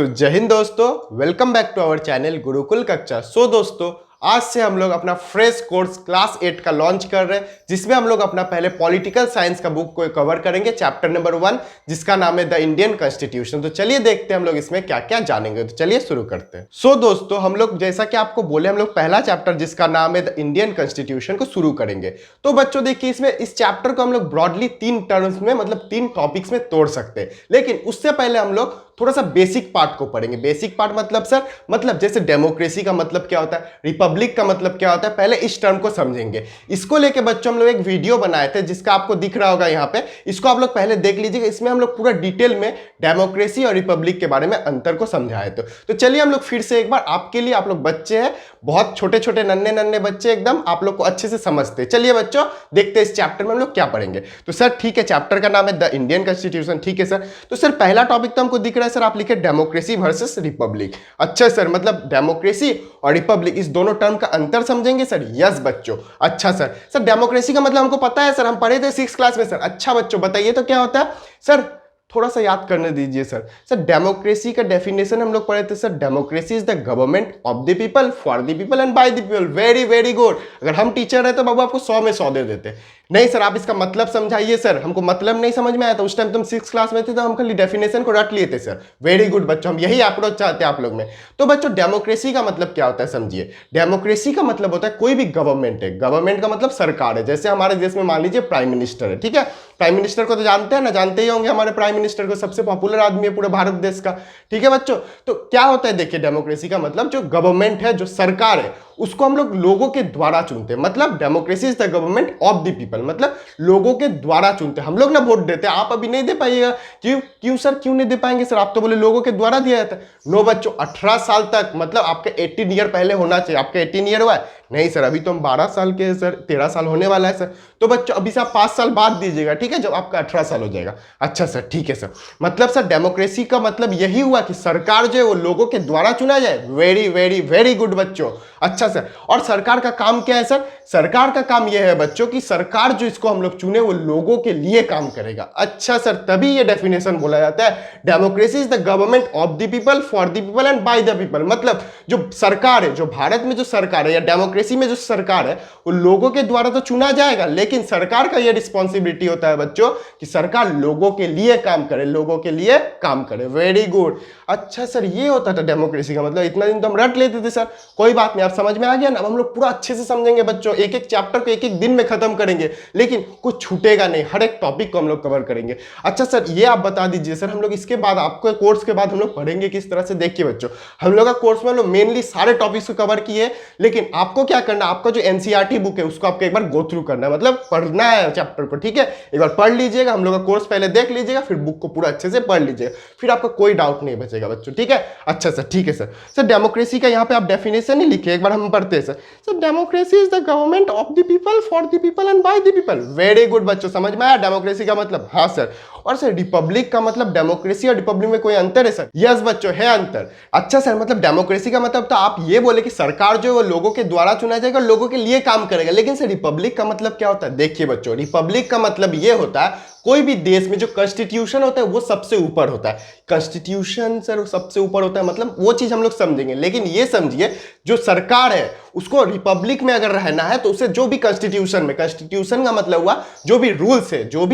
जय हिंद दोस्तों, welcome back to our channel Gurukul Kaksha. दोस्तों, आज से हम लोग अपना फ्रेश कोर्स क्लास 8 का लॉन्च कर रहे हैं, जिसमें हम लोग अपना पहले पॉलिटिकल साइंस का बुक को कवर करेंगे, चैप्टर नंबर 1, जिसका नाम है द इंडियन कॉन्स्टिट्यूशन। तो चलिए देखते हैं हम लोग इसमें क्या क्या जानेंगे। तो चलिए शुरू करते हैं। दोस्तों, हम लोग जैसा कि आपको बोले, हम लोग पहला चैप्टर जिसका नाम है द इंडियन कॉन्स्टिट्यूशन को शुरू करेंगे। तो बच्चों देखिए, इसमें इस चैप्टर को हम लोग ब्रॉडली 3 टर्म्स में, मतलब 3 टॉपिक्स में तोड़ सकते हैं। लेकिन उससे पहले हम लोग थोड़ा सा बेसिक पार्ट को पढ़ेंगे। बेसिक पार्ट मतलब सर, मतलब जैसे डेमोक्रेसी का मतलब क्या होता है, रिपब्लिक का मतलब क्या होता है, पहले इस टर्म को समझेंगे। इसको लेके बच्चों हम लोग एक वीडियो बनाए थे, जिसका आपको दिख रहा होगा यहाँ पे। इसको आप लोग पहले देख लीजिएगा। इसमें हम लोग पूरा डिटेल में डेमोक्रेसी और रिपब्लिक के बारे में अंतर को समझाए थे। तो चलिए हम लोग फिर से एक बार आपके लिए, आप लोग बच्चे हैं, बहुत छोटे छोटे नन्हे नन्हे बच्चे, एकदम आप लोग को अच्छे से समझते हैं। चलिए बच्चों, देखते हैं इस चैप्टर में हम लोग क्या पढ़ेंगे। तो सर ठीक है, चैप्टर का नाम है द इंडियन कॉन्स्टिट्यूशन। ठीक है सर। तो सर पहला टॉपिक तो हमको दिख रहा है सर, आप लिखे डेमोक्रेसी वर्सेस रिपब्लिक। अच्छा सर, मतलब डेमोक्रेसी और रिपब्लिक, इस दोनों टर्म का अंतर समझेंगे सर। यस बच्चों। अच्छा सर, सर डेमोक्रेसी का मतलब हमको पता है सर, हम पढ़े थे 6th क्लास में सर। अच्छा बच्चों, बताइए तो क्या होता है सर, थोड़ा सा याद करने दीजिए सर। सर डेमोक्रेसी का डेफिनेशन हम लोग पढ़े थे sir, democracy is the government of the people, for the people and by the people. Very very good. अगर हम टीचर है तो बाबू आपको 100 में 100 दे देते। नहीं सर, आप इसका मतलब समझाइए सर, हमको मतलब नहीं समझ में आया था। उस टाइम तुम 6th क्लास में थे तो हम खाली डेफिनेशन को रट लिए थे सर। वेरी गुड बच्चों, हम यही अप्रोच चाहते हैं आप लोग में। तो बच्चों, डेमोक्रेसी का मतलब क्या होता है समझिए। डेमोक्रेसी का मतलब होता है कोई भी गवर्नमेंट है, गवर्नमेंट का मतलब सरकार है। जैसे हमारे देश में मान लीजिए प्राइम मिनिस्टर है, ठीक है। प्राइम मिनिस्टर को तो जानते हैं ना, जानते ही होंगे हमारे प्राइम मिनिस्टर को, सबसे पॉपुलर आदमी है पूरे भारत देश का। ठीक है बच्चों। तो क्या होता है देखिए, डेमोक्रेसी का मतलब जो गवर्नमेंट है, जो सरकार है, उसको हम लोग लोगों के द्वारा चुनते हैं। मतलब democracy is the government of the people, मतलब लोगों के द्वारा चुनते हैं। हम लोग ना वोट देते हैं, आप अभी नहीं दे पाइएगा। क्यों क्यों सर, क्यों नहीं दे पाएंगे सर? आप तो बोले लोगों के द्वारा दिया जाता है। नो बच्चों, 18 साल तक, मतलब आपके 18 ईयर पहले होना चाहिए। आपके 18 ईयर हुआ है? नहीं सर, अभी तो हम 12 साल के सर, 13 साल होने वाला है सर। तो बच्चों अभी से आप 5 साल बाद दीजिएगा, ठीक है, जब आपका 18 साल हो जाएगा। अच्छा सर, ठीक है सर। मतलब सर डेमोक्रेसी का मतलब यही हुआ कि सरकार जो है वो लोगों के द्वारा चुना जाए। वेरी वेरी वेरी गुड बच्चों। अच्छा सर, और सरकार का काम क्या है सर? सरकार का काम यह है बच्चों कि सरकार जो इसको हम लोग चुने वो लोगों के लिए काम करेगा। अच्छा सर, तभी ये डेफिनेशन बोला जाता है, democracy is the government of the people, for the people and by the people. मतलब जो सरकार है, जो भारत में जो सरकार है या डेमोक्रेसी में जो सरकार है, वो लोगों के द्वारा तो चुना जाएगा, लेकिन सरकार का यह रिस्पॉन्सिबिलिटी होता है बच्चों कि सरकार लोगों के लिए काम करे, लोगों के लिए काम करे। Very good. अच्छा सर, ये होता था डेमोक्रेसी का मतलब। इतना दिन तो हम रट लेते थे सर, कोई बात नहीं, आप समझ में आ गया ना। अब हम लोग पूरा अच्छे से समझेंगे बच्चों, एक एक चैप्टर को एक एक दिन में खत्म करेंगे, लेकिन कुछ छूटेगा नहीं, हर एक टॉपिक को हम लोग कवर करेंगे। अच्छा सर, ये आप बता दीजिए सर, हम लोग इसके बाद, आपके कोर्स के बाद हम लोग पढ़ेंगे किस तरह से। देखिए बच्चों, हम लोग का कोर्स में हम लोग मेनली सारे टॉपिक्स को कवर किए, लेकिन आपको क्या करना, आपका जो एनसीईआरटी बुक है उसको आपको एक बार गो थ्रू करना है, मतलब पढ़ना है चैप्टर को, ठीक है। एक बार पढ़ लीजिएगा, हम लोग का कोर्स पहले देख लीजिएगा, फिर बुक को पूरा अच्छे से पढ़ लीजिएगा, फिर आपका कोई डाउट नहीं बचेगा बच्चों, ठीक है। अच्छा सर, ठीक है सर। सर डेमोक्रेसी का यहाँ पे आप डेफिनेशन ही लिखिए, एक बार हम पढ़ते हैं sir. Sir democracy is the government of the people, for the people and by the people. Very good बच्चों, समझ में आया डेमोक्रेसी का मतलब? हाँ सर। और सर रिपब्लिक का मतलब, डेमोक्रेसी और रिपब्लिक में कोई अंतर है सर? यस बच्चों, है अंतर। अच्छा सर, मतलब डेमोक्रेसी का मतलब तो आप ये बोले कि सरकार जो है वो लोगों के द्वारा चुना जाएगा, लोगों के लिए काम करेगा। लेकिन सर रिपब्लिक का मतलब क्या होता है? देखिए बच्चों, रिपब्लिक का मतलब ये होता है, कोई भी देश में जो कॉन्स्टिट्यूशन होता है वो सबसे ऊपर होता है। कॉन्स्टिट्यूशन सर सबसे ऊपर होता है, मतलब वो चीज हम लोग समझेंगे। लेकिन ये समझिए, जो सरकार है उसको रिपब्लिक में अगर रहना है तो उसे जो भी कॉन्स्टिट्यूशन में, कॉन्स्टिट्यूशन का मतलब हुआ जो भी रूल्स है, जो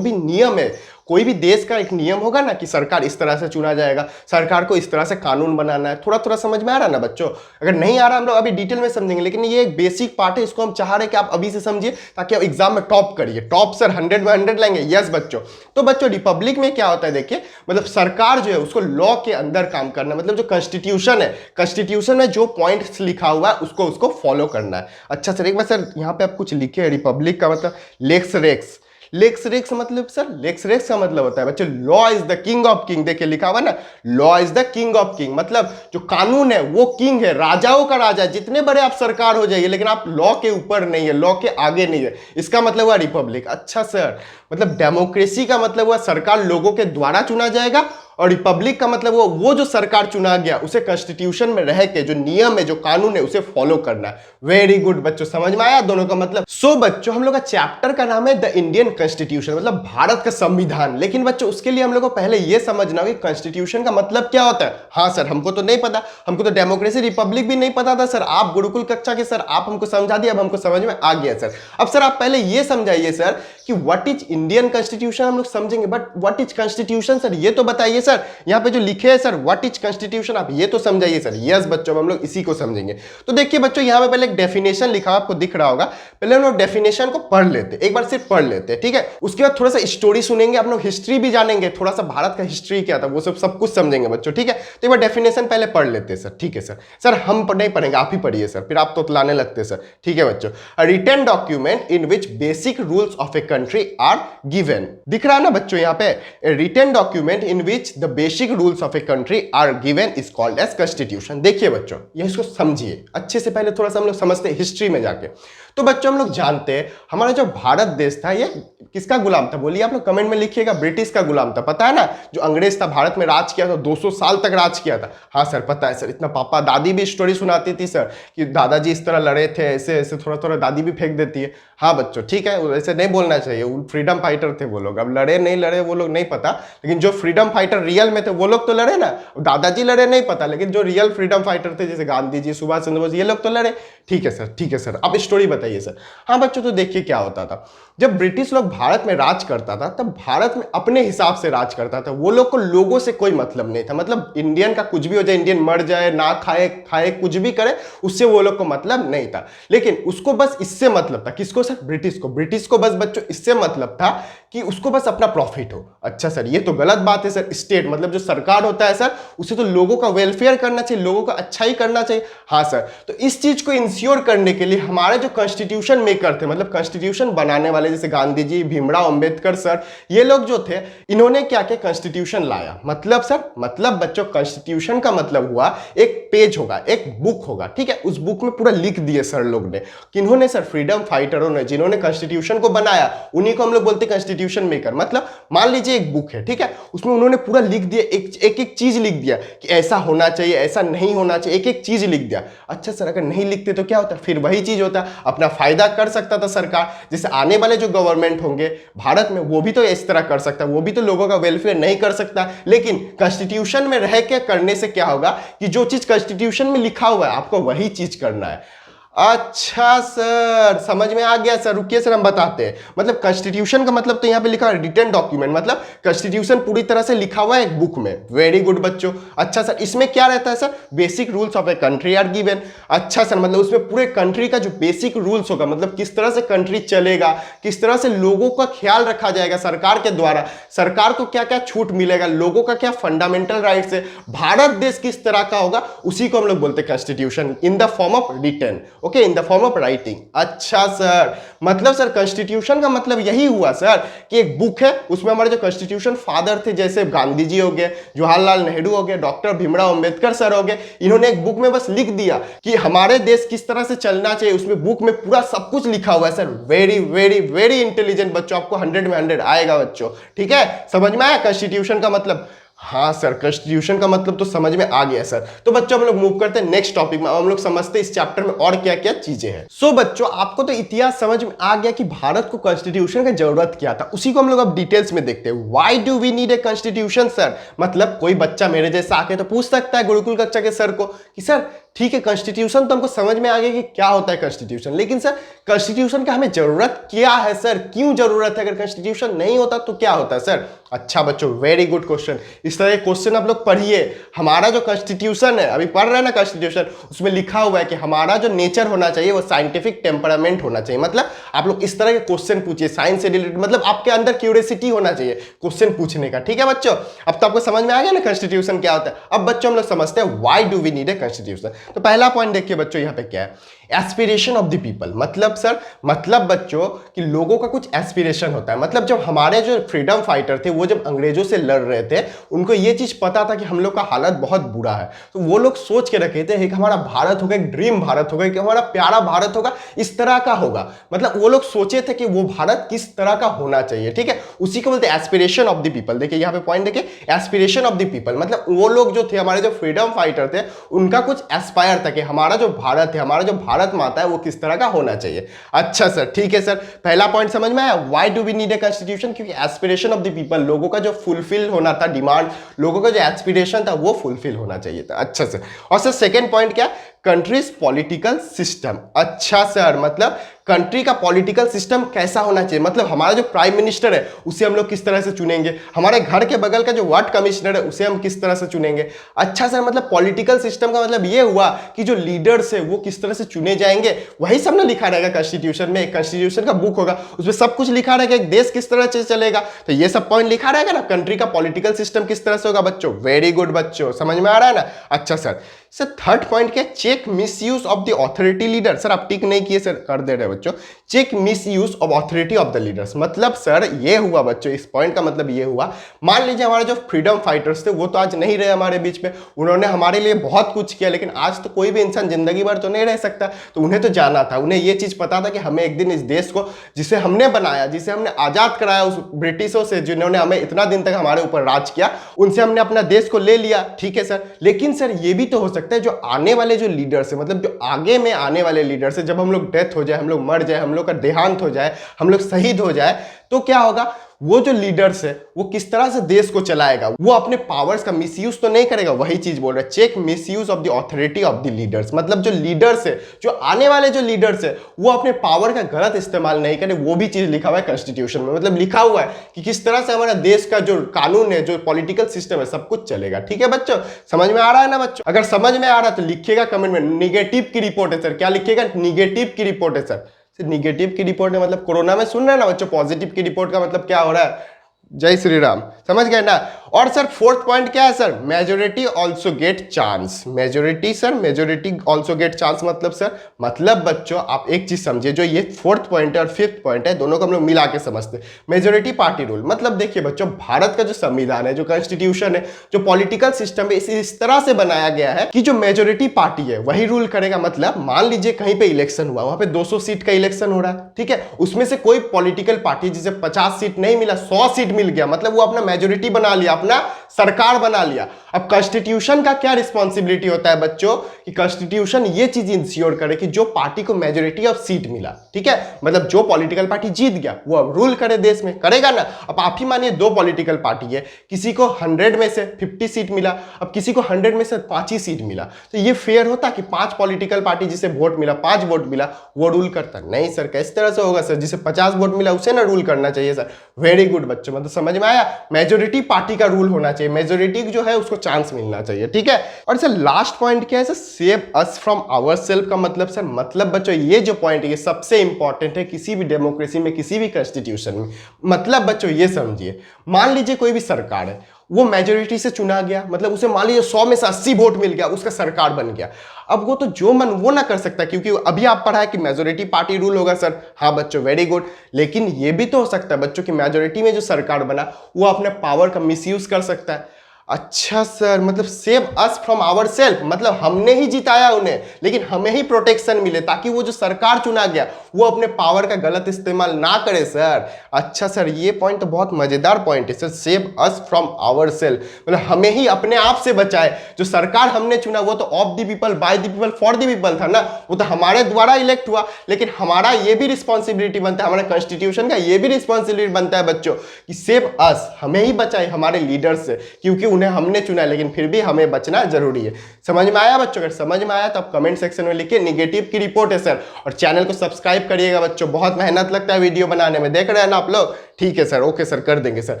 भी नियम है, कोई भी देश का एक नियम होगा ना कि सरकार इस तरह से चुना जाएगा, सरकार को इस तरह से कानून बनाना है। थोड़ा थोड़ा समझ में आ रहा है ना बच्चों? अगर नहीं आ रहा हम लोग अभी डिटेल में समझेंगे, लेकिन ये एक बेसिक पार्ट है, इसको हम चाह रहे हैं कि आप अभी से समझिए ताकि आप एग्जाम में टॉप करिए। टॉप सर 100 में 100 लाएंगे। यस बच्चों। तो बच्चों रिपब्लिक में क्या होता है देखिए, मतलब सरकार जो है उसको लॉ के अंदर काम करना है, मतलब जो कॉन्स्टिट्यूशन है, कॉन्स्टिट्यूशन में जो पॉइंट्स लिखा हुआ है उसको फॉलो करना है। अच्छा सर, एक बार सर यहाँ पे आप कुछ लिखे, रिपब्लिक का मतलब लेक्स रेक्स। लेक्स रेक्स मतलब सर, लेक्स रेक्स का मतलब होता है बच्चों, law is the king of king. देखिए लिखा हुआ ना, law is the king of king, मतलब जो कानून है वो किंग है, राजाओं का राजा। जितने बड़े आप सरकार हो जाइए, लेकिन आप लॉ के ऊपर नहीं है, लॉ के आगे नहीं है। इसका मतलब हुआ रिपब्लिक। अच्छा सर, मतलब डेमोक्रेसी का मतलब हुआ सरकार लोगों के द्वारा चुना जाएगा और रिपब्लिक का मतलब वो जो सरकार चुना गया उसे कॉन्स्टिट्यूशन में रह के जो नियम है, जो कानून है, उसे फॉलो करना है। वेरी गुड बच्चों, समझ में आया दोनों का मतलब। सो बच्चों हम लोग का चैप्टर का नाम है द इंडियन कॉन्स्टिट्यूशन, मतलब भारत का संविधान। लेकिन बच्चों उसके लिए हम लोग को पहले यह समझना कि कॉन्स्टिट्यूशन का मतलब क्या होता है। हाँ सर, हमको तो नहीं पता, हमको तो डेमोक्रेसी रिपब्लिक भी नहीं पता था सर। आप गुरुकुल कक्षा के सर, आप हमको समझा दिया, अब हमको समझ में आ गया सर। अब सर आप पहले यह समझाइए सर कि व्हाट इज इंडियन कॉन्स्टिट्यूशन हम लोग समझेंगे, but what is constitution sir ये तो बताइए सर। यहाँ पे जो लिखे है सर व्हाट इज कॉन्स्टिट्यूशन, आप ये तो समझाइए सर। यस बच्चों, हम लोग इसी को समझेंगे। तो देखिए बच्चों, यहाँ पे पहले एक डेफिनेशन लिखा हुआ आपको दिख रहा होगा, पहले हम लोग डेफिनेशन को पढ़ लेते, एक बार सिर्फ पढ़ लेते, ठीक है। उसके बाद थोड़ा सा स्टोरी सुनेंगे, आप लोग हिस्ट्री भी जानेंगे, थोड़ा सा भारत का हिस्ट्री क्या था वो सब कुछ समझेंगे बच्चों, ठीक है। तो एक बार डेफिनेशन पहले पढ़ लेते हैं सर, ठीक है सर। सर हम नहीं पढ़ेंगे, आप ही पढ़िए सर, फिर आप तो लाने लगते सर, ठीक है बच्चों। A written document in which basic rules of a country are given, दिख रहा है ना बच्चों यहाँ पे, a written document in which the basic rules of a country are given is called as constitution. देखिए बच्चों, ये इसको समझिए अच्छे से, पहले थोड़ा सा हम लोग समझते हैं हिस्ट्री में जाके। तो बच्चों हम लोग जानते हैं हमारा जो भारत देश था ये किसका गुलाम था, बोलिए आप लोग कमेंट में लिखिएगा। ब्रिटिश का गुलाम था, पता है ना, जो अंग्रेज था भारत में राज किया था, 200 साल तक राज किया था। हाँ सर पता है सर, इतना पापा दादी भी स्टोरी सुनाती थी सर कि दादाजी इस तरह लड़े थे, ऐसे ऐसे, थोड़ा थोड़ा दादी भी फेंक देती है। हाँ बच्चों ठीक है, वैसे नहीं बोलना चाहिए, वो फ्रीडम फाइटर थे वो लोग, अब लड़े नहीं लड़े वो लोग नहीं पता, लेकिन जो फ्रीडम फाइटर रियल में थे वो लोग तो लड़े ना। दादाजी लड़े नहीं पता, लेकिन जो रियल फ्रीडम फाइटर थे जैसे गांधी जी, सुभाष चंद्र बोस, ये लोग तो लड़े। ठीक है सर, ठीक है सर, अब स्टोरी बताइए सर। हाँ बच्चों, तो देखिए क्या होता था, जब ब्रिटिश लोग भारत में राज करता था तब भारत में अपने हिसाब से राज करता था। वो लोग को लोगों से कोई मतलब नहीं था, मतलब इंडियन का कुछ भी हो जाए, इंडियन मर जाए, ना खाए खाए, कुछ भी करे, उससे वो लोग को मतलब नहीं था। लेकिन उसको बस इससे मतलब था, किसको सर, ब्रिटिश को। ब्रिटिश को बस बच्चों इससे मतलब था कि उसको बस अपना प्रॉफिट हो। अच्छा सर, ये तो गलत बात है सर। स्टेट मतलब जो सरकार होता है सर, उसे तो लोगों का वेलफेयर करना चाहिए, लोगों का अच्छा ही करना चाहिए। हाँ सर, तो इस चीज को इंश्योर करने के लिए हमारे जो कॉन्स्टिट्यूशन मेकर थे, मतलब कॉन्स्टिट्यूशन बनाने वाले, जैसे गांधी जी, भीमराव अंबेडकर सर, ये लोग जो थे, इन्होंने क्या क्या कॉन्स्टिट्यूशन लाया। मतलब सर, मतलब बच्चों कॉन्स्टिट्यूशन का मतलब हुआ एक पेज होगा, एक बुक होगा, ठीक है। उस बुक में पूरा लिख दिए सर लोग ने, किन्होंने सर, फ्रीडम फाइटरों ने, जिन्होंने कॉन्स्टिट्यूशन को बनाया, उन्हीं को हम लोग बोलते हैं कॉन्स्टिट्यूशन मेकर। मतलब मान लीजिए एक बुक है, ठीक है, उसमें उन्होंने पूरा लिख दिया, एक चीज लिख दिया कि ऐसा होना चाहिए, ऐसा नहीं होना चाहिए, एक एक चीज लिख दिया। अच्छा सर, अगर नहीं लिखते तो क्या होता, फिर वही चीज होता, अपना फायदा कर सकता था सरकार। जैसे आने वाले जो गवर्नमेंट होंगे भारत में, वो भी तो इस तरह कर सकता है, वो भी तो लोगों का वेलफेयर नहीं कर सकता। लेकिन कॉन्स्टिट्यूशन में रह के करने से क्या होगा कि जो चीज कॉन्स्टिट्यूशन में लिखा हुआ है आपको वही चीज करना है। अच्छा सर, समझ में आ गया सर, रुकिए सर हम बताते हैं। मतलब कॉन्स्टिट्यूशन का मतलब तो यहाँ पे लिखा है रिटन डॉक्यूमेंट, मतलब कॉन्स्टिट्यूशन पूरी तरह से लिखा हुआ है एक बुक में। वेरी गुड बच्चों। अच्छा सर, इसमें क्या रहता है sir, basic rules of a country are given. अच्छा सर, मतलब उसमें पूरे कंट्री का जो बेसिक रूल्स होगा, मतलब किस तरह से कंट्री चलेगा, किस तरह से लोगों का ख्याल रखा जाएगा सरकार के द्वारा, सरकार को क्या क्या छूट मिलेगा, लोगों का क्या फंडामेंटल राइट्स है, भारत देश किस तरह का होगा, उसी को हम लोग बोलते हैं constitution in the form of written, okay, in the form of writing. अच्छा सर, मतलब सर कॉन्स्टिट्यूशन का मतलब यही हुआ सर कि एक बुक है, उसमें हमारे जो कॉन्स्टिट्यूशन फादर थे, जैसे गांधी जी हो गए, जवाहरलाल नेहरू हो गए, डॉक्टर भीमराव अंबेडकर सर हो गए, इन्होंने एक बुक में बस लिख दिया कि हमारे देश किस तरह से चलना चाहिए। उसमें बुक में पूरा सब कुछ लिखा हुआ है sir. Very very very intelligent बच्चों, आपको 100 में 100 आएगा बच्चों, ठीक है। समझ में आया कॉन्स्टिट्यूशन का मतलब। हाँ सर, कॉन्स्टिट्यूशन का मतलब तो समझ में आ गया सर। तो बच्चों हम लोग मूव करते हैं नेक्स्ट टॉपिक में, हम लोग समझते हैं इस चैप्टर में और क्या क्या चीजें हैं। सो बच्चों, आपको तो इतिहास समझ में आ गया कि भारत को कॉन्स्टिट्यूशन की जरूरत क्या था, उसी को हम लोग अब डिटेल्स में देखते हैं। Why do we need a constitution sir, मतलब कोई बच्चा मेरे जैसा आके तो पूछ सकता है गुरुकुल कक्षा के सर को कि सर ठीक है कॉन्स्टिट्यूशन तो हमको समझ में आ गया कि क्या होता है कॉन्स्टिट्यूशन, लेकिन सर कॉन्स्टिट्यूशन का हमें जरूरत क्या है सर, क्यों जरूरत है, अगर कॉन्स्टिट्यूशन नहीं होता तो क्या होता है सर। अच्छा बच्चों, वेरी गुड क्वेश्चन। इस तरह के क्वेश्चन आप लोग पढ़िए। हमारा जो कॉन्स्टिट्यूशन है, अभी पढ़ रहे हैं ना कॉन्स्टिट्यूशन, उसमें लिखा हुआ है कि हमारा जो नेचर होना चाहिए वो साइंटिफिक टेम्परामेंट होना चाहिए। मतलब आप लोग इस तरह के क्वेश्चन पूछिए साइंस से रिलेटेड, मतलब आपके अंदर क्यूरियोसिटी होना चाहिए क्वेश्चन पूछने का, ठीक है बच्चों। अब तो आपको समझ में आ गया ना कॉन्स्टिट्यूशन क्या होता है। अब बच्चों हम लोग समझते हैं why do we need a constitution. तो पहला पॉइंट देखिए बच्चों, यहाँ पे क्या है, एस्पिरेशन ऑफ द पीपल। मतलब सर, मतलब बच्चों कि लोगों का कुछ एस्पिरेशन होता है। मतलब जब हमारे जो फ्रीडम फाइटर थे वो जब अंग्रेजों से लड़ रहे थे उनको ये चीज पता था कि हम लोग का हालत बहुत बुरा है, तो वो लोग सोच के रखे थे कि हमारा भारत होगा एक ड्रीम भारत होगा, कि हमारा प्यारा भारत होगा, इस तरह का होगा। मतलब वो लोग सोचे थे कि वो भारत किस तरह का होना चाहिए, ठीक है, उसी को बोलते हैं एस्पिरेशन ऑफ द पीपल। देखिए यहाँ पे पॉइंट देखिए, एस्पिरेशन ऑफ द पीपल, मतलब वो लोग जो थे हमारे जो फ्रीडम फाइटर थे उनका कुछ एस्पायर था कि हमारा जो भारत है, हमारा जो भारत माता है वो किस तरह का होना चाहिए। अच्छा सर, ठीक है सर, पहला पॉइंट समझ में आया, why do we need a constitution, क्योंकि एस्पिरेशन ऑफ द पीपल, लोगों का जो फुलफिल होना था डिमांड, लोगों का जो एस्पिरेशन था वो फुलफिल होना चाहिए था। अच्छा सर, और सर सेकंड पॉइंट क्या, कंट्रीज पॉलिटिकल सिस्टम। अच्छा सर, मतलब कंट्री का पॉलिटिकल सिस्टम कैसा होना चाहिए, मतलब हमारा जो प्राइम मिनिस्टर है उसे हम लोग किस तरह से चुनेंगे, हमारे घर के बगल का जो वार्ड कमिश्नर है उसे हम किस तरह से चुनेंगे। अच्छा सर, मतलब पॉलिटिकल सिस्टम का मतलब ये हुआ कि जो लीडर्स है वो किस तरह से चुने जाएंगे, वही सब ना लिखा रहेगा कॉन्स्टिट्यूशन में। एक कॉन्स्टिट्यूशन का बुक होगा उसमें सब कुछ लिखा रहेगा, एक देश किस तरह से चलेगा, तो ये सब पॉइंट लिखा रहेगा ना, कंट्री का पॉलिटिकल सिस्टम किस तरह से होगा बच्चों। वेरी गुड बच्चों, समझ में आ रहा है ना। अच्छा सर, थर्ड पॉइंट क्या, check misuse of the authority leader. Sir आप टिक नहीं किए सर, कर दे रहे बच्चों, check misuse of authority of the leaders. मतलब सर ये हुआ बच्चों, इस पॉइंट का मतलब ये हुआ, मान लीजिए हमारे जो फ्रीडम फाइटर्स थे वो तो आज नहीं रहे हमारे बीच में, उन्होंने हमारे लिए बहुत कुछ किया, लेकिन आज तो कोई भी इंसान जिंदगी भर तो नहीं रह सकता, तो उन्हें तो जाना था, उन्हें ये चीज पता था कि हमें एक दिन इस देश को जिसे हमने बनाया, जिसे हमने आजाद कराया उस ब्रिटिशों से, जिन्होंने हमें इतना दिन तक हमारे ऊपर राज किया, उनसे हमने अपना देश को ले लिया, ठीक है सर। लेकिन सर ये भी तो हो सकता है जो आने वाले जो लीडर्स है, मतलब जो आगे में आने वाले लीडर्स है, जब हम लोग डेथ हो जाए, हम लोग मर जाए, हम लोग का देहांत हो जाए, हम लोग शहीद हो जाए, तो क्या होगा, वो जो लीडर्स है वो किस तरह से देश को चलाएगा, वो अपने पावर्स का मिसयूज तो नहीं करेगा। वही चीज बोल रहा है, check misuse of the authority of the leaders, मतलब जो लीडर्स है, जो आने वाले जो लीडर्स है वो अपने पावर का गलत इस्तेमाल नहीं करे, वो भी चीज लिखा हुआ है कॉन्स्टिट्यूशन में। मतलब लिखा हुआ है कि किस तरह से हमारा देश का जो कानून है, जो पॉलिटिकल सिस्टम है, सब कुछ चलेगा। ठीक है बच्चों, समझ में आ रहा है ना बच्चों। अगर समझ में आ रहा है तो लिखिएगा कमेंट में, निगेटिव की रिपोर्ट है सर। क्या लिखिएगा, निगेटिव की रिपोर्ट है सर। निगेटिव की रिपोर्ट है मतलब कोरोना में सुन रहे हैं ना बच्चों, पॉजिटिव की रिपोर्ट का मतलब क्या हो रहा है, जय श्री राम, समझ गए ना। और सर फोर्थ पॉइंट क्या है sir, majority also get chance. Majority sir, majority also get chance मतलब सर, मतलब बच्चों आप एक चीज समझिए, जो ये फोर्थ पॉइंट है और फिफ्थ पॉइंट है, दोनों को हम लोग मिला के समझते हैं। मेजोरिटी पार्टी रूल मतलब देखिए बच्चों, भारत का जो संविधान है, जो कॉन्स्टिट्यूशन है, जो पॉलिटिकल सिस्टम है, इसे इस तरह से बनाया गया है कि जो मेजोरिटी पार्टी है वही रूल करेगा। मतलब मान लीजिए कहीं पे इलेक्शन हुआ, वहां पे 200 सीट का इलेक्शन हो रहा है, ठीक है, उसमें से कोई पॉलिटिकल पार्टी जिसे 50 सीट नहीं मिला, 100 सीट मिल गया, मतलब वो अपना मेजोरिटी बना लिया, अपना सरकार बना लिया। अब कॉन्स्टिट्यूशन का क्या रिस्पॉन्सिबिलिटी होता है बच्चों, कि कॉन्स्टिट्यूशन ये चीज इंश्योर करे कि जो पार्टी को मेजोरिटी ऑफ सीट मिला, ठीक है, मतलब जो पॉलिटिकल पार्टी जीत गया वो अब रूल करे देश में, करेगा ना। अब आप ही मानिए दो पॉलिटिकल पार्टी है, किसी को 100 में से 50 सीट मिला, अब किसी को 100 में से 5 ही सीट मिला, तो ये फेयर होता कि 5 पॉलिटिकल पार्टी जिसे वोट मिला, 5 वोट मिला, वो रूल करता? नहीं सर, किस तरह से होगा सर, जिसे 50 वोट मिला उसे ना रूल करना चाहिए सर। वेरी गुड बच्चों, मतलब समझ में आया, मेजोरिटी पार्टी का रूल होना चाहिए, मेजोरिटी जो है उसको चांस मिलना चाहिए, ठीक है। और सर लास्ट पॉइंट क्या है sir, save us from ourselves का मतलब सर, मतलब बच्चों ये जो पॉइंट है ये सबसे इंपॉर्टेंट है किसी भी डेमोक्रेसी में, किसी भी कॉन्स्टिट्यूशन में। मतलब बच्चों ये समझिए, मान लीजिए कोई भी सरकार है, वो मेजोरिटी से चुना गया, मतलब उसे मान लीजिए 100 में से 80 वोट मिल गया, उसका सरकार बन गया। अब वो तो जो मन वो ना कर सकता, क्योंकि अभी आप पढ़ा है कि मेजोरिटी पार्टी रूल होगा सर। हाँ बच्चों, वेरी गुड, लेकिन ये भी तो हो सकता है बच्चों कि मेजोरिटी में जो सरकार बना वो अपने पावर का मिसयूज कर सकता है। अच्छा सर, मतलब save us from our self, मतलब हमने ही जिताया उन्हें, लेकिन हमें ही प्रोटेक्शन मिले, ताकि वो जो सरकार चुना गया वो अपने पावर का गलत इस्तेमाल ना करे सर। अच्छा सर, ये पॉइंट तो बहुत मजेदार पॉइंट है sir, save us from our self, मतलब हमें ही अपने आप से बचाए। जो सरकार हमने चुना वो तो of the people, by the people, for the people था ना, वो तो हमारे द्वारा इलेक्ट हुआ, लेकिन हमारा ये भी रिस्पॉन्सिबिलिटी बनता है, हमारे कॉन्स्टिट्यूशन का ये भी रिस्पॉन्सिबिलिटी बनता है बच्चों कि सेव अस, हमें ही बचाए हमारे लीडर से, क्योंकि उन्हें हमने चुना, लेकिन फिर भी हमें बचना जरूरी है। समझ में आया बच्चों? अगर समझ में आया तो आप कमेंट सेक्शन में लिखिए निगेटिव की रिपोर्ट है सर, और चैनल को सब्सक्राइब करिएगा बच्चों, बहुत मेहनत लगता है वीडियो बनाने में, देख रहे हैं ना आप लोग। ठीक है सर, ओके सर, कर देंगे सर।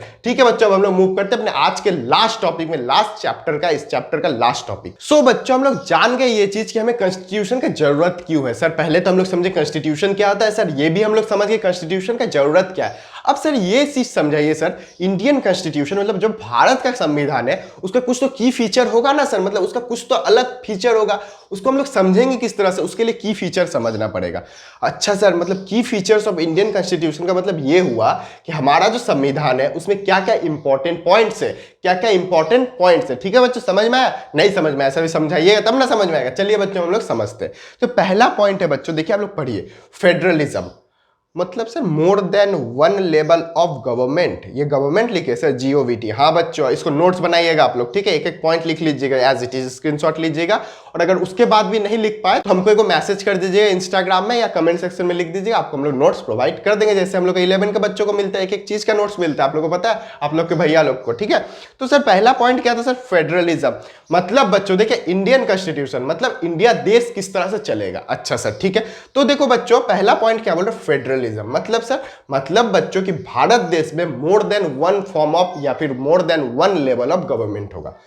ठीक है बच्चों, अब हम लोग मूव करते हैं अपने आज के लास्ट टॉपिक में, लास्ट चैप्टर का, इस चैप्टर का लास्ट टॉपिक। सो बच्चों, हम लोग जान गए ये चीज कि हमें कॉन्स्टिट्यूशन की जरूरत क्यों है। सर पहले तो हम लोग समझे कॉन्स्टिट्यूशन क्या होता है सर, ये भी हम लोग समझ गए कॉन्स्टिट्यूशन का जरूरत क्या है। अब सर ये चीज समझाइए सर, इंडियन कॉन्स्टिट्यूशन मतलब जो भारत का संविधान है उसका कुछ तो की फीचर होगा ना सर, मतलब उसका कुछ तो अलग फीचर होगा, उसको हम लोग समझेंगे किस तरह से, उसके लिए की फीचर समझना पड़ेगा। अच्छा सर, मतलब की फीचर्स ऑफ इंडियन कॉन्स्टिट्यूशन का मतलब ये हुआ कि हमारा जो संविधान है उसमें क्या क्या इंपॉर्टेंट पॉइंट्स है, क्या क्या इंपॉर्टेंट पॉइंट्स है। ठीक है बच्चों, समझ में आया? नहीं समझ में आया सर समझाइएगा तब ना समझ में आएगा। चलिए बच्चों हम लोग समझते हैं। तो पहला पॉइंट है बच्चों, देखिए आप लोग पढ़िए, फेडरलिज्म मतलब sir more than one level of government. ये गवर्नमेंट लिखे सर GOVT। हाँ बच्चों इसको नोट्स बनाइएगा आप लोग, ठीक है, एक एक पॉइंट लिख लीजिएगा एज इट इज, स्क्रीनशॉट लीजिएगा। और अगर उसके बाद भी नहीं लिख पाए तो हमको एक मैसेज कर दीजिएगा इंस्टाग्राम में या कमेंट सेक्शन में लिख दीजिएगा, आपको हम लोग नोट्स प्रोवाइड कर देंगे। जैसे हम लोग 11 के बच्चों को मिलता है, एक एक चीज का नोट्स मिलता है, आप लोगों को पता है, आप लोग के भैया लोग को। ठीक है, तो सर पहला पॉइंट क्या था सर, फेडरलिज्म। मतलब बच्चों देखिए इंडियन कॉन्स्टिट्यूशन मतलब इंडिया देश किस तरह से चलेगा। अच्छा सर ठीक है, तो देखो बच्चों पहला पॉइंट क्या बोल रहे, फेडरलिज्म मतलब सर, मतलब बच्चों की भारत देश में more than one form of या फिर more than one level of government होगा।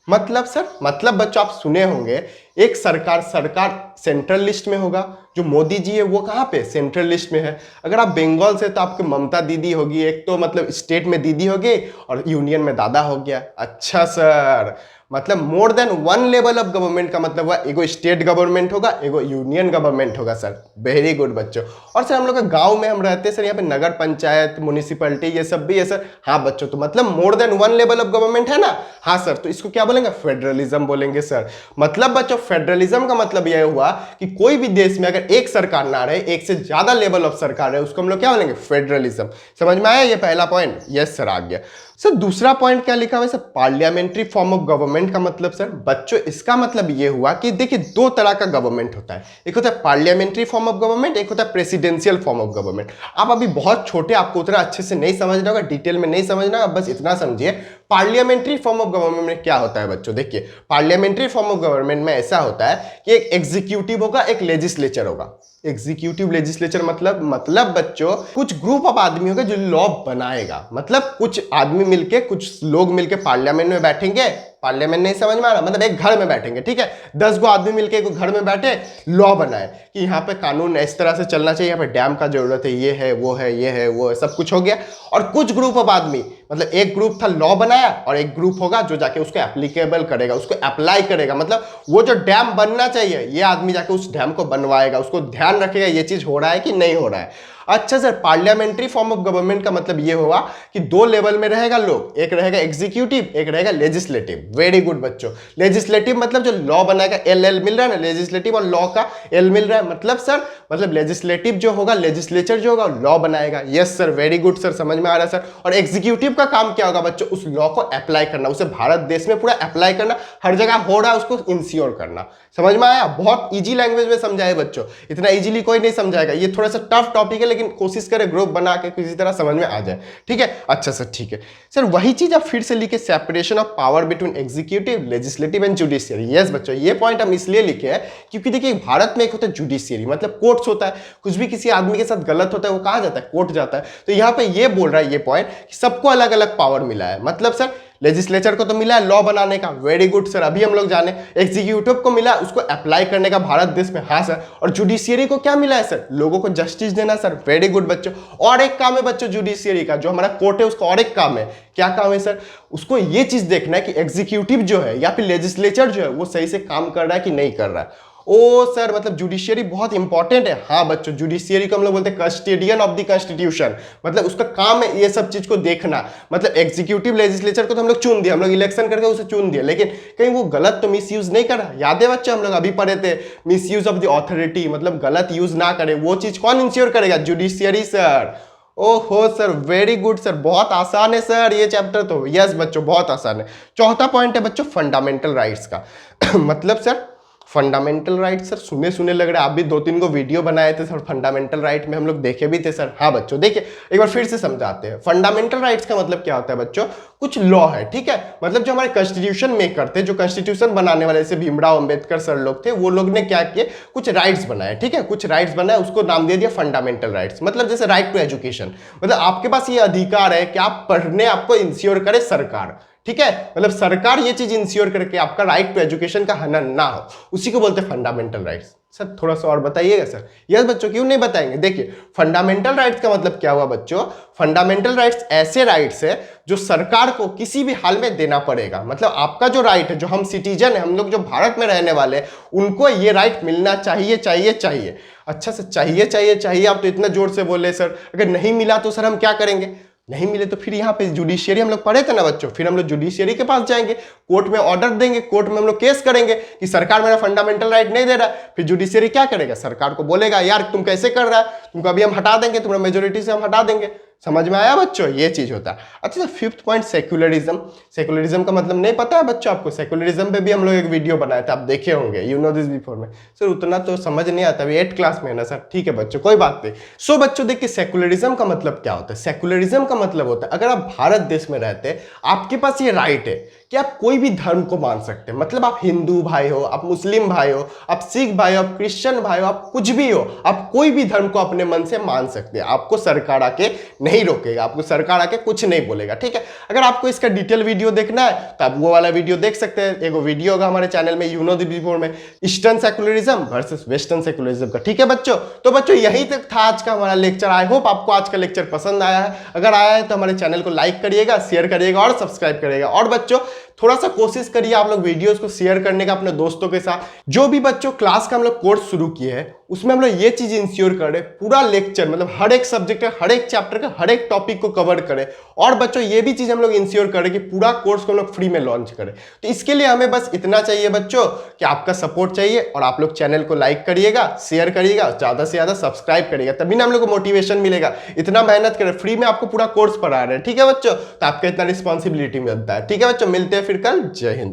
मतलब सर, मतलब बच्चों आप सुने होंगे एक सरकार सेंट्रल लिस्ट में होगा, जो मोदी जी है वो कहां पे, सेंट्रल लिस्ट में है। अगर आप बंगाल से तो आपकी ममता दीदी होगी, एक तो मतलब स्टेट में दीदी होगी और यूनियन में दादा हो गया। अच्छा सर, मतलब more than one level of government का मतलब हुआ एगो स्टेट गवर्नमेंट होगा, एगो यूनियन गवर्नमेंट होगा सर। वेरी गुड बच्चों। और सर हम लोग गांव में हम रहते हैं सर, यहाँ पे नगर पंचायत म्युनिसिपैलिटी ये सब भी है सर। हाँ बच्चों, तो मतलब more than one level of government है ना। हाँ सर, तो इसको क्या बोलेंगे, फेडरलिज्म बोलेंगे सर। मतलब बच्चों फेडरलिज्म का मतलब यह हुआ कि कोई भी देश में अगर एक सरकार ना रहे, एक से ज्यादा लेवल ऑफ सरकार है, उसको हम लोग क्या बोलेंगे, फेडरलिज्म। समझ में आया ये पहला पॉइंट? यस सर आ गया। सर दूसरा पॉइंट क्या लिखा हुआ है sir, parliamentary form of government का मतलब सर बच्चों इसका मतलब ये हुआ कि देखिए दो तरह का गवर्नमेंट होता है, एक होता है पार्लियामेंट्री फॉर्म ऑफ गवर्नमेंट, एक होता है प्रेसिडेंशियल फॉर्म ऑफ गवर्नमेंट। आप अभी बहुत छोटे, आपको उतना अच्छे से नहीं समझना होगा, डिटेल में नहीं समझना, आप बस इतना समझिए पार्लियामेंट्री फॉर्म ऑफ गवर्नमेंट में क्या होता है बच्चों। देखिए पार्लियामेंट्री फॉर्म ऑफ गवर्नमेंट में ऐसा होता है कि एक एग्जीक्यूटिव होगा, एक लेजिस्लेचर होगा। एग्जीक्यूटिव लेजिस्लेचर मतलब बच्चों कुछ ग्रुप ऑफ आदमी होगा जो लॉ बनाएगा, मतलब कुछ आदमी मिलके, कुछ लोग मिलके पार्लियामेंट में बैठेंगे। पार्लियामेंट नहीं समझ में आ रहा, मतलब एक घर में बैठेंगे, ठीक है, 10 गो आदमी मिलके एक घर में बैठे, लॉ बनाए कि यहाँ पे कानून इस तरह से चलना चाहिए, यहाँ पे डैम का जरूरत है, ये है वो है ये है वो है, सब कुछ हो गया। और कुछ ग्रुप ऑफ आदमी, मतलब एक ग्रुप था लॉ बनाया और एक ग्रुप होगा जो जाके उसको एप्लीकेबल करेगा, उसको अप्लाई करेगा, मतलब वो जो डैम बनना चाहिए ये आदमी जाके उस डैम को बनवाएगा, उसको ध्यान रखेगा ये चीज हो रहा है कि नहीं हो रहा है। अच्छा sir, parliamentary form of government का मतलब ये होगा कि दो लेवल में रहेगा लोग, एक रहेगा एग्जीक्यूटिव, एक रहेगा लेजिस्लेटिव। वेरी गुड बच्चों, लेजिस्लेटिव मतलब जो लॉ बनाएगा, एल मिल रहा है ना, लेजिस्लेटिव और लॉ का एल मिल रहा है, मतलब सर मतलब लेजिस्लेटिव जो होगा, लेजिस्लेचर जो होगा लॉ बनाएगा। Yes sir, very good sir, समझ में आ रहा है सर। और एग्जीक्यूटिव का काम क्या होगा बच्चों, उस लॉ को अप्लाई करना, उसे भारत देश में पूरा अप्लाई करना, हर जगह हो रहा है उसको इंश्योर करना। समझ में आया? बहुत इजी लैंग्वेज में समझाए बच्चों, इतना इजीली कोई नहीं समझाएगा, ये थोड़ा सा टफ टॉपिक है, लेकिन कोशिश करें ग्रुप बना के किसी तरह समझ में आ जाए। ठीक है, अच्छा सर ठीक है सर, वही चीज आप फिर से लिखे, separation of power between executive, legislative and judiciary. Yes बच्चों, ये पॉइंट हम इसलिए लिखे हैं क्योंकि देखिए भारत में एक होता है जुडिशियरी, मतलब कोर्ट्स होता है, कुछ भी किसी आदमी के साथ गलत होता है वो कहा जाता है, कोर्ट जाता है। तो यहाँ पे ये बोल रहा है ये पॉइंट कि सबको अलग अलग पावर मिला है, मतलब सर लेजिस्लेचर को तो मिला है लॉ बनाने का, वेरी गुड सर, अभी हम लोग जाने। एग्जीक्यूटिव को मिला उसको अप्लाई करने का भारत देश में, हाँ सर। और जुडिशियरी को क्या मिला है सर, लोगों को जस्टिस देना सर, वेरी गुड बच्चों। और एक काम है बच्चों जुडिशियरी का, जो हमारा कोर्ट है उसका और एक काम है, क्या काम है सर, उसको ये चीज देखना है कि एग्जीक्यूटिव जो है या फिर लेजिस्लेचर जो है वो सही से काम कर रहा है कि नहीं कर रहा है। ओ सर, मतलब जुडिशियरी बहुत इंपॉर्टेंट है। हाँ बच्चों, जुडिशियरी को हम लोग बोलते हैं कस्टोडियन ऑफ द कॉन्स्टिट्यूशन, मतलब उसका काम है ये सब चीज को देखना। मतलब एग्जीक्यूटिव लेजिस्लेचर को तो हम लोग चुन दिया, हम लोग इलेक्शन करके उसे चुन दिया, लेकिन कहीं वो गलत तो मिस यूज नहीं कर रहा। याद है बच्चों, हम लोग अभी पढ़े थे miss use of the authority, मतलब गलत यूज ना करे, वो चीज कौन इंश्योर करेगा, जुडिशियरी सर। ओहो सर, वेरी गुड सर, बहुत आसान है सर ये चैप्टर तो। यस बच्चों, बहुत आसान है। चौथा पॉइंट है बच्चों फंडामेंटल राइट्स का मतलब सर फंडामेंटल राइट सर, सुने सुने लग रहा है, आप भी 2-3 को वीडियो बनाए थे सर फंडामेंटल राइट में, हम लोग देखे भी थे सर। हाँ बच्चों देखिए, एक बार फिर से समझाते हैं। फंडामेंटल राइट्स का मतलब क्या होता है बच्चों, कुछ लॉ है, ठीक है, मतलब जो हमारे कॉन्स्टिट्यूशन मेकर थे, जो कॉन्स्टिट्यूशन बनाने वाले जैसे भीमराव अंबेडकर सर लोग थे, वो लोग ने क्या किए, कुछ राइट्स बनाए, ठीक है, कुछ राइट्स बनाए, उसको नाम दे दिया फंडामेंटल राइट्स। मतलब जैसे राइट टू एजुकेशन, मतलब आपके पास ये अधिकार है कि आप पढ़ने, आपको इंश्योर करे सरकार, ठीक है, मतलब सरकार ये चीज इंश्योर करके आपका राइट टू एजुकेशन का हनन ना हो, उसी को बोलते हैं फंडामेंटल राइट्स। सर थोड़ा सा और बताइएगा सर। यस बच्चों, क्यों नहीं बताएंगे। देखिए फंडामेंटल राइट्स का मतलब क्या हुआ बच्चों, फंडामेंटल राइट्स ऐसे राइट्स है जो सरकार को किसी भी हाल में देना पड़ेगा। मतलब आपका जो राइट है, जो हम सिटीजन है, हम लोग जो भारत में रहने वाले हैं, उनको ये राइट मिलना चाहिए चाहिए चाहिए। अच्छा सर, चाहिए चाहिए चाहिए आप तो इतना जोर से बोले सर, अगर नहीं मिला तो सर हम क्या करेंगे। नहीं मिले तो फिर यहाँ पे जुडिशियरी हम लोग पढ़े थे ना बच्चों, फिर हम लोग जुडिशियरी के पास जाएंगे, कोर्ट में ऑर्डर देंगे, कोर्ट में हम लोग केस करेंगे कि सरकार मेरा फंडामेंटल राइट नहीं दे रहा। फिर जुडिशियरी क्या करेगा, सरकार को बोलेगा यार तुम कैसे कर रहा है, तुमको अभी हम हटा देंगे, तुम्हारा मेजोरिटी से हम हटा देंगे। समझ में आया बच्चों, ये चीज होता है। अच्छा फिफ्थ पॉइंट सेक्युलरिज्म। सेक्युलरिज्म का मतलब नहीं पता है बच्चों आपको। सेक्युलरिज्म पे भी हम लोग एक वीडियो बनाए थे, आप देखे होंगे, यू नो दिस बिफोर में। सर उतना तो समझ नहीं आता, अभी 8th क्लास में है ना सर। ठीक है बच्चों, कोई बात नहीं। सो बच्चों देखिए सेक्युलरिज्म का मतलब क्या होता है। सेक्युलरिज्म का मतलब होता है अगर आप भारत देश में रहते हैं, आपके पास ये राइट है कि आप कोई भी धर्म को मान सकते हैं। मतलब आप हिंदू भाई हो, आप मुस्लिम भाई हो, आप सिख भाई हो, आप क्रिश्चियन भाई हो, आप कुछ भी हो, आप कोई भी धर्म को अपने मन से मान सकते हैं। आपको सरकार आके नहीं रोकेगा, आपको सरकार आके कुछ नहीं बोलेगा। ठीक है, अगर आपको इसका डिटेल वीडियो देखना है तो आप वो वाला वीडियो देख सकते हैं। एक वीडियो होगा हमारे चैनल में, यू नो द बिफोर में, eastern secularism versus western secularism का। ठीक है बच्चों, तो बच्चों यही तक था आज का हमारा लेक्चर। आई होप आपको आज का लेक्चर पसंद आया है। अगर आया है तो हमारे चैनल को लाइक करिएगा, शेयर करिएगा और सब्सक्राइब करिएगा। और बच्चों थोड़ा सा कोशिश करिए आप लोग वीडियोस को शेयर करने का अपने दोस्तों के साथ। जो भी बच्चों क्लास का हम लोग कोर्स शुरू किए हैं उसमें हम लोग ये चीज इंश्योर करें, पूरा लेक्चर मतलब हर एक सब्जेक्ट का, हर एक चैप्टर का, हर एक टॉपिक को कवर करें। और बच्चों ये भी चीज हम लोग इंश्योर करें कि पूरा कोर्स को हम लोग फ्री में लॉन्च करें। तो इसके लिए हमें बस इतना चाहिए बच्चों कि आपका सपोर्ट चाहिए, और आप लोग चैनल को लाइक करिएगा, शेयर करिएगा, ज्यादा से ज्यादा सब्सक्राइब करिएगा, तभी ना हम लोग को मोटिवेशन मिलेगा। इतना मेहनत करें, फ्री में आपको पूरा कोर्स पढ़ा रहे हैं। ठीक है बच्चों, तो आपका इतना रिस्पॉन्सिबिलिटी मिलता है। ठीक है बच्चों, मिलते हैं फिर कल। जय हिंद।